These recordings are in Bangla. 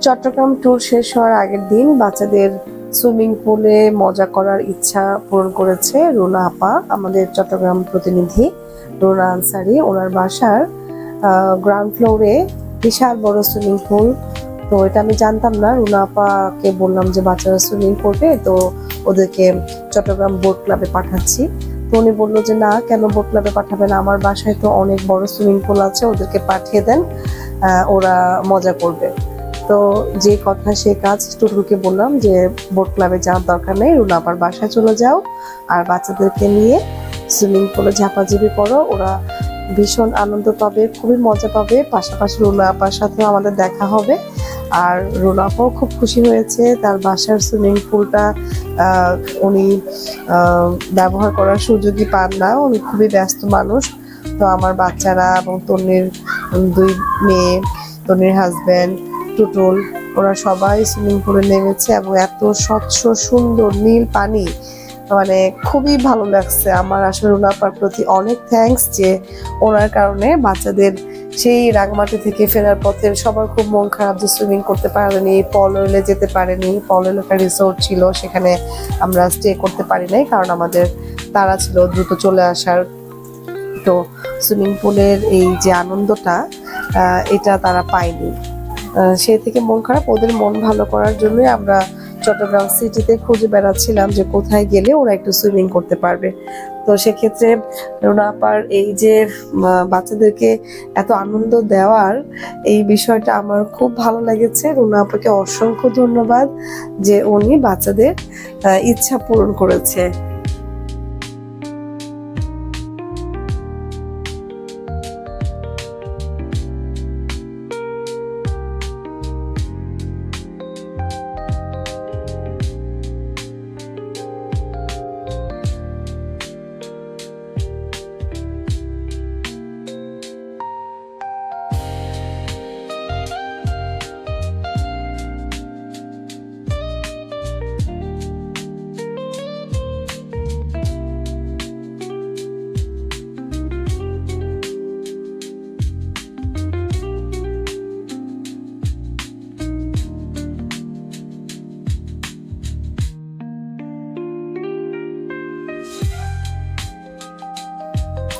চট্টগ্রাম ট্যুর শেষ হওয়ার আগের দিন বাচ্চাদের সুইমিং পুলে মজা করার ইচ্ছা পূরণ করেছে রুনা আপা, আমাদের চট্টগ্রাম প্রতিনিধি রুনা আনসারি। ওনার বাসার গ্রাউন্ড ফ্লোরে বিশাল বড় সুইমিং পুল। তো এটা আমি জানতাম না। রুনা আপাকে বললাম যে বাচ্চারা সুইমিং করবে, তো ওদেরকে চট্টগ্রাম বোট ক্লাবে পাঠাচ্ছি। তো উনি বললো যে না, কেন বোট ক্লাবে পাঠাবেন, আমার বাসায় তো অনেক বড় সুইমিং পুল আছে, ওদেরকে পাঠিয়ে দেন, ওরা মজা করবে। তো যে কথা সে কাজ, টুটুলকে বললাম যে বোট ক্লাবে যাওয়ার দরকার নেই, রুনা আপার বাসায় চলে যাও আর বাচ্চাদেরকে নিয়ে সুইমিং পুলে ঝাপাঝাপি করো, ওরা ভীষণ আনন্দ পাবে, খুবই মজা পাবে। পাশাপাশি রুনা আপার সাথে আমাদের দেখা হবে। আর রুনা আপাও খুব খুশি হয়েছে, তার বাসার সুইমিং পুলটা উনি ব্যবহার করার সুযোগই পান না, উনি খুবই ব্যস্ত মানুষ। তো আমার বাচ্চারা এবং তন্নির 2 মেয়ে, তন্নির হাজব্যান্ড, টুটুল, ওরা সবাই সুইমিং পুলে নেমেছে এবং এত স্বচ্ছ সুন্দর নীল পানি, মানে খুবই ভালো লাগছে আমার। আসলে রুনা আপার প্রতি অনেক থ্যাঙ্কস যে ওনার কারণে বাচ্চাদের সেই রাঙামাটি থেকে ফেরার পথে সবার খুব মন খারাপ যে সুইমিং করতে পারেনি, পললে যেতে পারেনি। পলল একটা রিসোর্ট ছিল, সেখানে আমরা স্টে করতে পারি নাই কারণ আমাদের তাড়া ছিল দ্রুত চলে আসার। তো সুইমিং পুলের এই যে আনন্দটা, এটা তারা পায়নি, সে থেকে মন খারাপ। ওদের মন ভালো করার জন্যই আমরা চট্টগ্রাম সিটিতে খুঁজে বেড়াচ্ছিলাম যে কোথায় গেলে ওরা একটু সুইমিং করতে পারবে। তো সেক্ষেত্রে রুনা আপার এই যে বাচ্চাদেরকে এত আনন্দ দেওয়ার এই বিষয়টা আমার খুব ভালো লেগেছে। রুনা আপাকে অসংখ্য ধন্যবাদ যে উনি বাচ্চাদের ইচ্ছা পূরণ করেছে।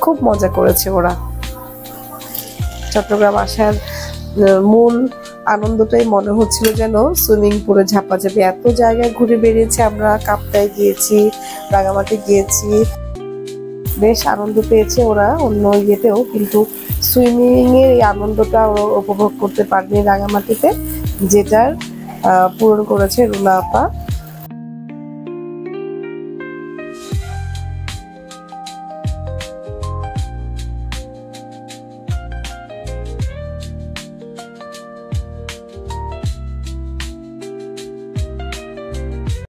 খুব মজা করেছে ওরা। চট্টগ্রাম আসার মূল আনন্দটাই মনে হচ্ছিল যেন সুইমিং পুলে ঝাপাঝাপি। এত জায়গায় ঘুরে বেরিয়েছি আমরা, কাপ্তায় গিয়েছি, রাঙামাটি গিয়েছি, বেশ আনন্দ পেয়েছে ওরা অন্য ইয়েতেও, কিন্তু সুইমিং এর এই আনন্দটা উপভোগ করতে পারেনি রাঙামাটিতে, যেটার পূরণ করেছে রুনা আপা।